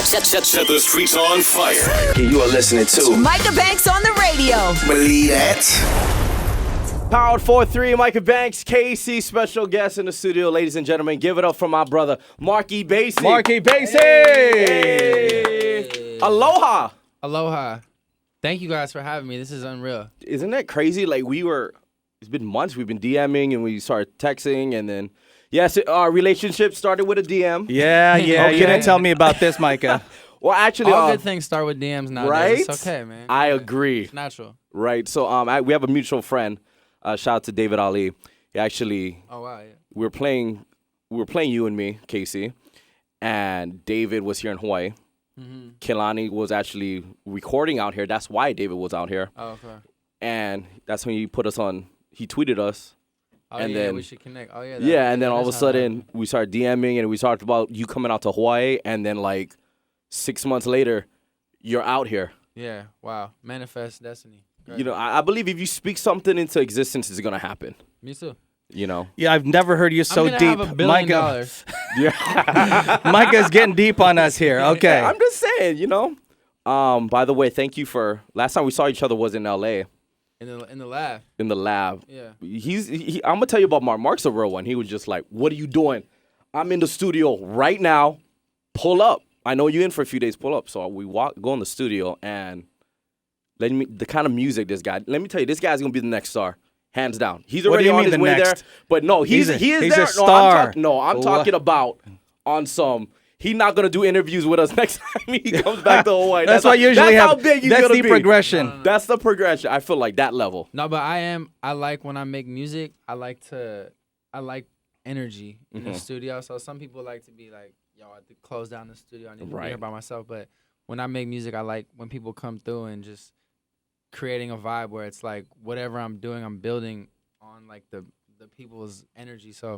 Set the streets on fire. You are listening to Micah Banks on the radio. Believe That. Powered 4-3, Micah Banks, KC, special guest in the studio. Ladies and gentlemen, give it up for my brother, Marc E Bassy. Marc E Bassy! Hey. Aloha. Aloha. Thank you guys for having me. This is unreal. Isn't that crazy? Like, it's been months. We've been DMing and we started texting and then, yes, our relationship started with a DM. Yeah. Okay. You didn't tell me about this, Micah. Well, actually, all good things start with DMs nowadays. Right? It's okay, man. I agree. It's natural. Right. So we have a mutual friend. Shout out to David Ali. He actually, Oh, wow, yeah. we were playing you and me, Casey, and David was here in Hawaii. Mm-hmm. Kelani was actually recording out here. That's why David was out here. Oh, okay. And that's when he put us on. He tweeted us. Oh, and yeah, then we should connect. Oh, yeah. Yeah, and then all of a sudden we started DMing and we talked about you coming out to Hawaii, and then like 6 months later, you're out here. Yeah, wow. Manifest destiny. Great. You know, I believe if you speak something into existence, it's gonna happen. Me too. You know. Yeah, I've never heard you so I'm deep, have $1 billion. Micah. Yeah. Micah's getting deep on us here. Okay. I'm just saying, you know. By the way, thank you for last time we saw each other was in L.A. In the lab. In the lab. Yeah. I'm gonna tell you about Marc. Marc's a real one. He was just like, "What are you doing? I'm in the studio right now. Pull up. I know you're in for a few days. Pull up." So we go in the studio and the kind of music this guy. Let me tell you, this guy's gonna be the next star, hands down. He's already on his way there. But no, he is he's there. a star. I'm talking about on some. He's not gonna do interviews with us next time he comes back to Hawaii. That's what usually that's happens. How big he's That's gonna the be. progression. That's the progression. I feel like that level. No, but I like when I make music, I like energy in the studio. So some people like to be like, yo, I have to close down the studio. I need to be here by myself. But when I make music, I like when people come through and just creating a vibe where it's like whatever I'm doing, I'm building on like the people's energy. So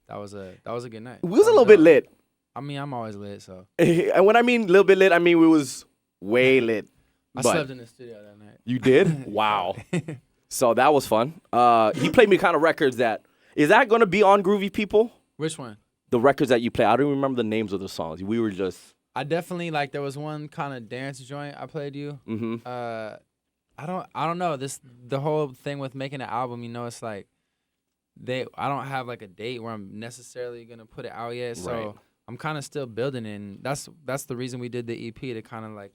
that was a good night. We was a little bit lit. I mean, I'm always lit, so. And when I mean a little bit lit, I mean we was way lit. I slept in the studio that night. You did? Wow. So that was fun. He played me kind of records is that going to be on Groovy People? Which one? The records that you play. I don't even remember the names of the songs. We were just. I definitely there was one kind of dance joint I played you. Mm-hmm. I don't know. The whole thing with making an album, you know, it's like I don't have like a date where I'm necessarily gonna put it out yet. So Right. I'm kind of still building it, and that's the reason we did the EP, to kind of like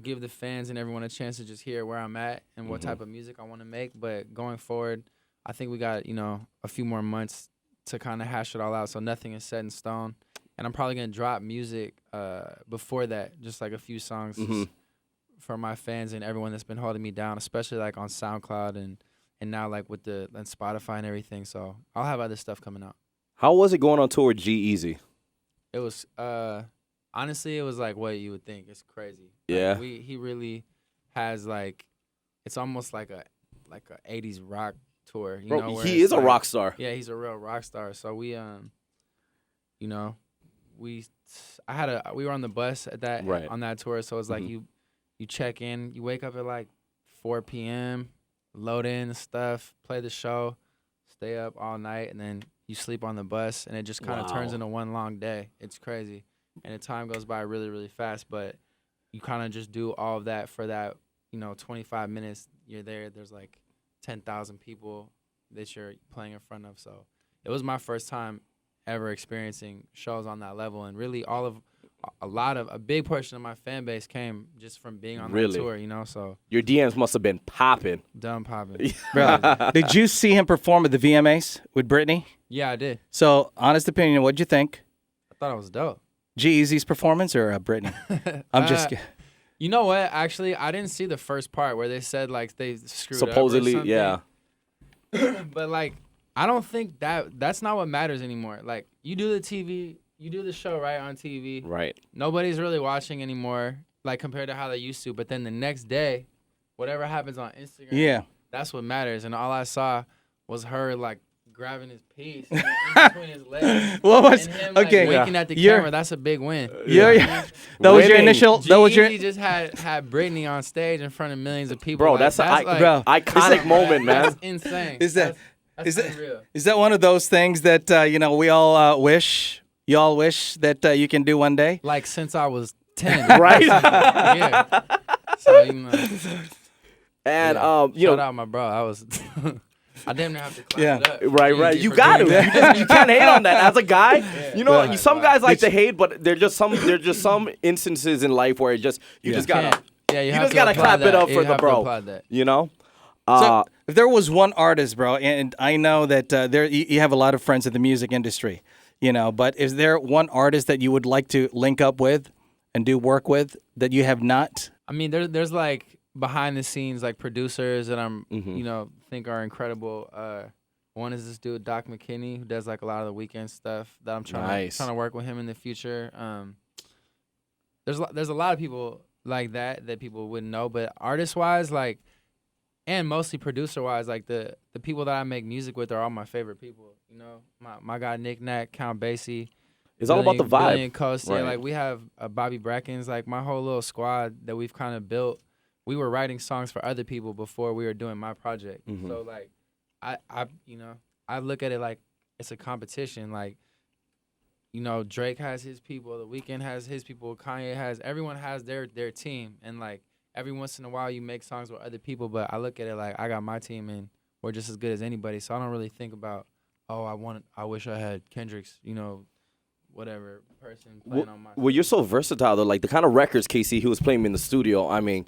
give the fans and everyone a chance to just hear where I'm at and what type of music I want to make. But going forward, I think we got, you know, a few more months to kind of hash it all out, so nothing is set in stone. And I'm probably gonna drop music before that, just like a few songs just for my fans and everyone that's been holding me down, especially like on SoundCloud and now like with and Spotify and everything. So I'll have other stuff coming out. How was it going on tour with G-Eazy? It was honestly, it was like what you would think. It's crazy. Yeah. Like, he really has like, it's almost like a 80s rock tour. You know, Bro, where he it's is a like, rock star. Yeah, he's a real rock star. So we you know, we were on the bus at that on that tour. So it's like you check in, you wake up at like 4 p.m., load in the stuff, play the show, stay up all night, and then you sleep on the bus, and it just kind of turns into one long day. It's crazy. And the time goes by really, really fast, but you kind of just do all of that for that, you know, 25 minutes. You're there. There's like 10,000 people that you're playing in front of. So it was my first time ever experiencing shows on that level. And really a big portion of my fan base came just from being on that tour, you know, so. Your DMs must have been popping. Dumb popping. Bro, did you see him perform at the VMAs with Britney? Yeah, I did. So, honest opinion, what'd you think? I thought it was dope. G-Eazy's performance or Britney? I'm just kidding. You know what? Actually, I didn't see the first part where they said like they screwed Supposedly, up or yeah. But like, I don't think that's not what matters anymore. Like, you do the show right on TV. Right. Nobody's really watching anymore, like compared to how they used to. But then the next day, whatever happens on Instagram, that's what matters. And all I saw was her like grabbing his piece in between his legs. What was and him, like, winking at the camera? That's a big win. That was your initial. That was your. He just had Britney on stage in front of millions of people. Bro, like, that's an like, iconic moment, man. That's insane. Is that That's unreal. is that one of those things that you know we all wish you all wish that you can do one day? Like since I was 10. Right? Yeah. So you know. And you Shout know, out my bro. I was. I didn't have to clap Yeah. it up. right. Easy You for got to. doing You, that. you can't hate on that. As a guy, you know, Right, some right. guys like to hate, but there's just some instances in life where you just gotta. Can't. Yeah, you have just to gotta apply clap it that. up You for the have to bro. apply that. You know. So if there was one artist, bro, and I know that you have a lot of friends in the music industry, you know, but is there one artist that you would like to link up with and do work with that you have not? I mean, there's like behind the scenes like producers that I'm Mm-hmm. you know think are incredible. One is this dude Doc McKinney who does like a lot of the weekend stuff that I'm trying to work with him in the future. There's a lot of people like that people wouldn't know, but artist wise, like, and mostly producer wise, like the people that I make music with are all my favorite people. You know, my guy Nick Nack, Count Bassy. It's all about the vibe. Billion Coast. Yeah, Right. like we have Bobby Brackens, like my whole little squad that we've kind of built. We were writing songs for other people before we were doing my project. Mm-hmm. So like, I you know, I look at it like it's a competition. Like, you know, Drake has his people, The Weeknd has his people, Kanye has, everyone has their team, and like every once in a while you make songs with other people. But I look at it like I got my team and we're just as good as anybody. So I don't really think about, oh, I wish I had Kendrick's, you know, whatever person playing on my. Well, you're so versatile though. Like the kind of records, Casey, he was playing in the studio. I mean,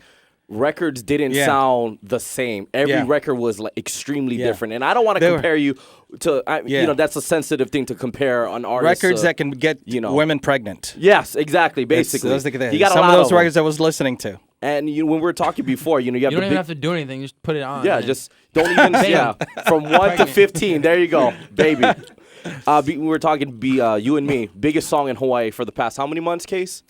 records didn't sound the same. Every record was like extremely different. And I don't want to compare you to. You know, that's a sensitive thing to compare an artist. Records that can get women pregnant. Yes, exactly. Basically, He got some of those records I was listening to. And when we were talking before, you know, you don't even have to do anything. Just put it on. Yeah, just don't even. From 1 to 15. There you go, baby. We were talking. You and me. Biggest song in Hawaii for the past how many months, Case?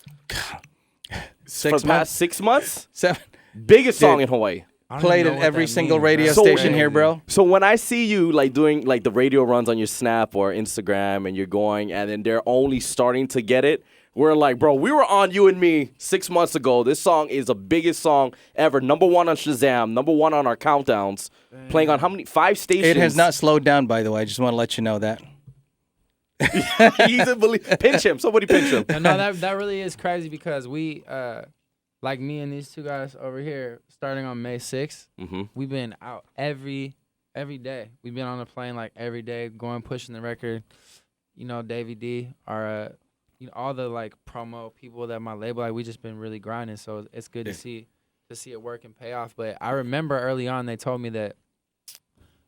6 For the past 6 months. 7. Biggest song in Hawaii. Played at every single radio station here, bro. So when I see you like doing like the radio runs on your Snap or Instagram, and you're going, and then they're only starting to get it, we're like, bro, we were on You and Me 6 months ago. This song is the biggest song ever. #1 on Shazam, #1 on our countdowns. Playing on how many? 5 stations. It has not slowed down, by the way. I just want to let you know that. Pinch him. Somebody pinch him. No, that really is crazy because we, like me and these two guys over here, starting on May 6th, we've been out every day. We've been on a plane like every day, going pushing the record. You know, Davey D, our, you know, all the like promo people that my label, like we just been really grinding. So it's good to see it work and pay off. But I remember early on they told me that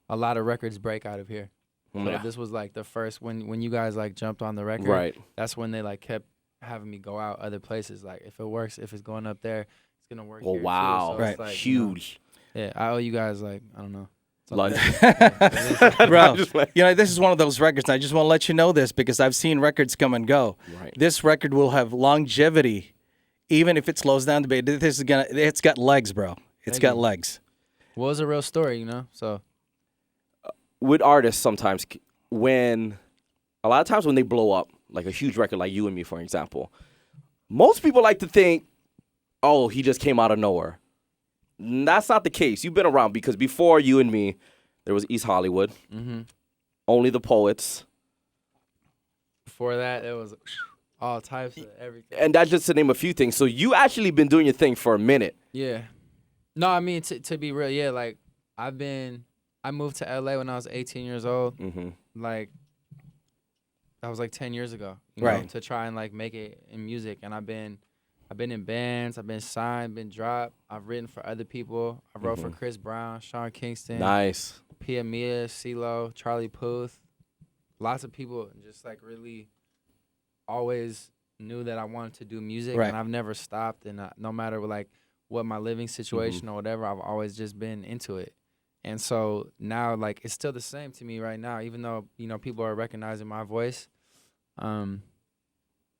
a lot of records break out of here. So this was like the first when you guys like jumped on the record. Right. That's when they like kept having me go out other places. Like if it works, if it's going up there, it's gonna work. Oh here wow! too. So it's like, Huge. You know, yeah, I owe you guys like I don't know. Lunch. Bro, you know, this is one of those records. And I just want to let you know this because I've seen records come and go. Right. This record will have longevity, even if it slows down a bit. It's got legs, bro. It's got legs. Well, it's a real story, you know. So with artists, sometimes a lot of times when they blow up, like a huge record, like You and Me, for example, most people like to think, oh, he just came out of nowhere. That's not the case. You've been around because before You and Me, there was East Hollywood, Only the Poets. Before that, it was all types of everything. And that's just to name a few things. So you actually been doing your thing for a minute. Yeah. No, I mean, to be real, yeah, like, I moved to LA when I was 18 years old. Like, that was like 10 years ago, you know, to try and like make it in music. And I've been in bands, I've been signed, been dropped. I've written for other people. I wrote for Chris Brown, Sean Kingston. Nice. Pia Mia, CeeLo, Charlie Puth. Lots of people just like really always knew that I wanted to do music. And I've never stopped. And no matter like what my living situation or whatever, I've always just been into it. And so now, like, it's still the same to me right now, even though, you know, people are recognizing my voice.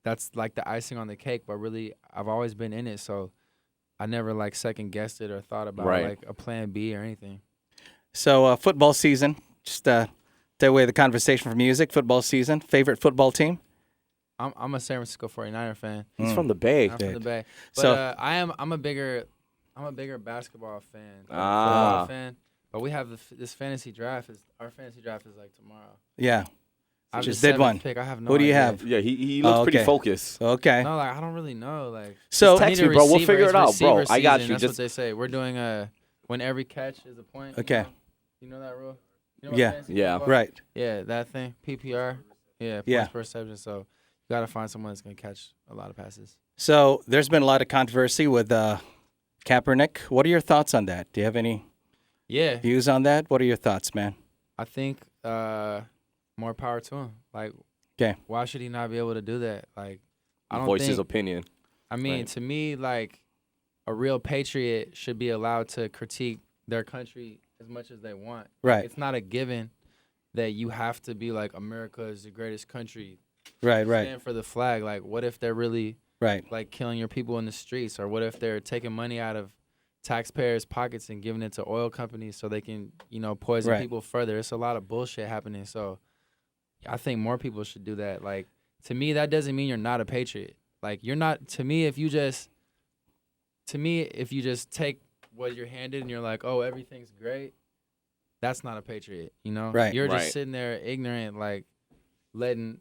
That's like the icing on the cake, but really, I've always been in it. So I never like second guessed it or thought about like a plan B or anything. So football season, just take away the conversation from music. Football season, favorite football team? I'm a San Francisco 49er fan. He's from the Bay. I'm from the Bay. But So- I'm a bigger basketball fan, football fan. But we have this fantasy draft. Our fantasy draft is like tomorrow. Yeah. I'm Just the did one. seventh pick. I have no Who do you idea. have? Yeah, he looks pretty okay. focused. Okay. No, like I don't really know. Like So just text need me, a bro. We'll receiver. figure it It's out, bro. receiver I got season. you. That's Just what they say. We're doing when every catch is a point. Okay. You know that rule? You know Yeah. fantasy Yeah. football? Right. Yeah, that thing. PPR. Yeah. Points Yeah. per reception. So you gotta find someone that's gonna catch a lot of passes. So there's been a lot of controversy with Kaepernick. What are your thoughts on that? Do you have any Yeah. views on that? What are your thoughts, man? I think more power to him. Like, Okay. why should he not be able to do that? Like, I don't voice think. his opinion. I mean, Right. to me, like, a real patriot should be allowed to critique their country as much as they want. Right. It's not a given that you have to be like, America is the greatest country. Right. Right. Stand for the flag. Like, what if they're really Right. like killing your people in the streets, or what if they're taking money out of taxpayers' pockets and giving it to oil companies so they can, poison Right. people further? It's a lot of bullshit happening. So I think more people should do that. Like, to me, that doesn't mean you're not a patriot. Like, you're not. To me, if you just take what you're handed and you're like, oh, everything's great, that's not a patriot. Right. You're Right. just sitting there ignorant, like letting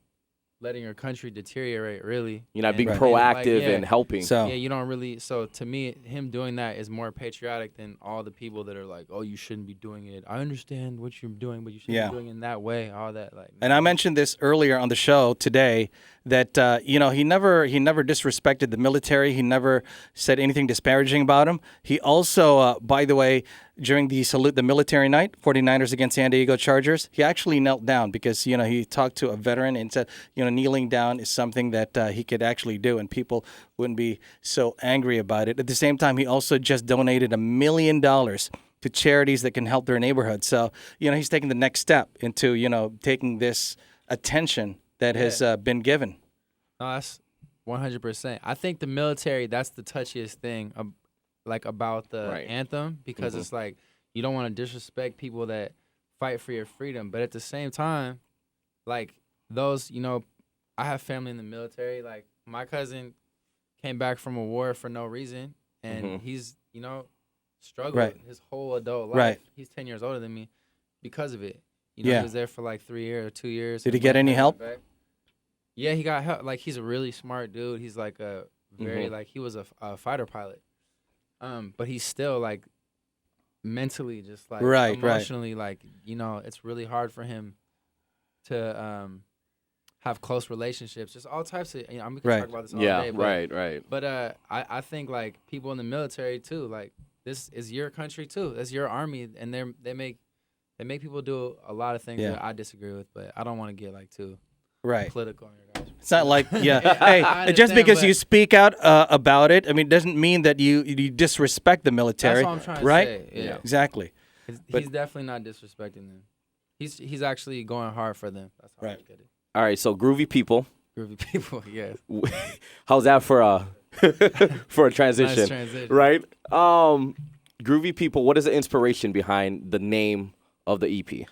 your country deteriorate. Really, You're not being Right. proactive yeah. and helping. So Yeah, you don't really. So to me, him doing that is more patriotic than all the people that are like, "Oh, you shouldn't be doing it. I understand what you're doing, but you shouldn't Yeah. be doing it in that way." All that, like. and I mentioned this earlier on the show today that he never disrespected the military. He never said anything disparaging about him. He also, by the way, during the salute the military night, 49ers against San Diego Chargers, he actually knelt down because he talked to a veteran and said kneeling down is something that he could actually do, and people wouldn't be so angry about it. At the same time, he also just donated $1 million to charities that can help their neighborhood. So, he's taking the next step into, taking this attention that has been given. No, that's 100%. I think the military, that's the touchiest thing, about the Right. anthem, because it's like you don't want to disrespect people that fight for your freedom, but at the same time, like those, I have family in the military. Like my cousin came back from a war for no reason, and he's, struggled Right. his whole adult life. Right. He's 10 years older than me because of it. Yeah. He was there for like 3 years or 2 years. Did he and get went any back help? back. Yeah, he got help. Like, he's a really smart dude. He's like a very like he was a fighter pilot. But he's still like mentally just like Right, right. emotionally like, it's really hard for him to have close relationships. Just all types of we can Right. talk about this all Yeah, day. But, right. But I think like people in the military too, like this is your country too. That's your army, and they make people do a lot of things Yeah. that I disagree with, but I don't want to get like too Right. political on your guys. It's not like, I hey, just understand, because but- you speak out about it, I mean, doesn't mean that you disrespect the military. That's what I'm trying right? to say. Yeah. Exactly. But- He's definitely not disrespecting them. He's actually going hard for them. That's how I Right. look at it. All right, so Groovy People. Groovy People, yeah. How's that for a for a transition? Nice transition. Right? Groovy People, what is the inspiration behind the name of the EP?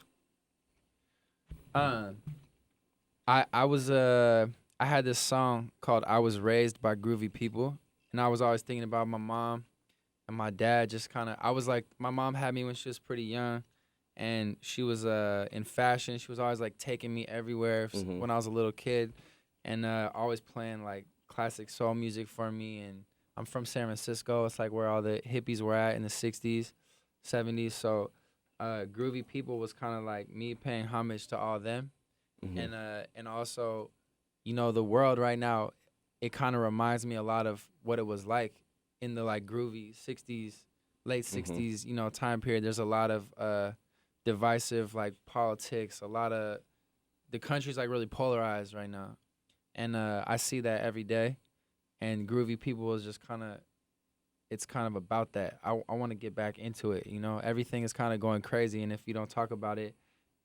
I had this song called "I Was Raised" by Groovy People, and I was always thinking about my mom and my dad. Just kind of, I was like, my mom had me when she was pretty young, and she was in fashion. She was always like taking me everywhere when I was a little kid, and always playing like classic soul music for me. And I'm from San Francisco. It's like where all the hippies were at in the '60s, '70s. So Groovy People was kind of like me paying homage to all them. And also, the world right now, it kind of reminds me a lot of what it was like in the like groovy 60s, late 60s, time period. There's a lot of divisive like politics, a lot of the country's like really polarized right now. And I see that every day. And Groovy People is just it's kind of about that. I want to get back into it. Everything is kind of going crazy, and if you don't talk about it,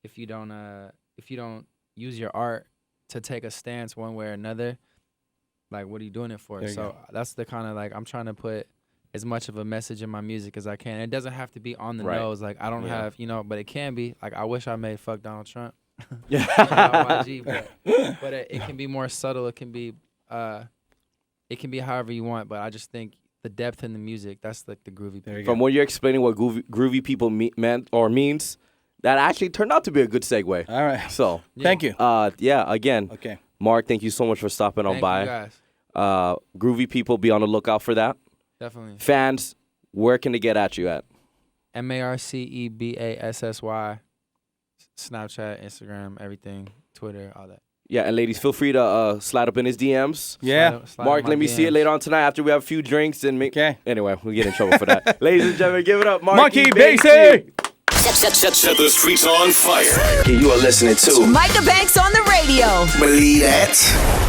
if you don't use your art to take a stance one way or another, like what are you doing it for? So that's the kind of like I'm trying to put as much of a message in my music as I can. It doesn't have to be on the nose. Like I don't have, but it can be. Like I wish I made "Fuck Donald Trump." Yeah. but it can be more subtle. It can be however you want. But I just think the depth in the music, that's like the Groovy People. From what you're explaining, what Groovy People meant or means, that actually turned out to be a good segue. All right. So, Thank you. again, Okay. Mark, thank you so much for stopping on Thank by. you guys. Groovy People, be on the lookout for that. Definitely. Fans, where can they get at you at? MarceBassy. Snapchat, Instagram, everything, Twitter, all that. Yeah, and ladies, feel free to slide up in his DMs. Yeah. Slide Mark, in my let me see it DMs. later on tonight after we have a few drinks and make. Okay. Anyway, we get in trouble for that. Ladies and gentlemen, give it up, Marc Marc E E Bassy. Bassy. Set the streets on fire. You are listening to Micah Banks on the radio. Believe That.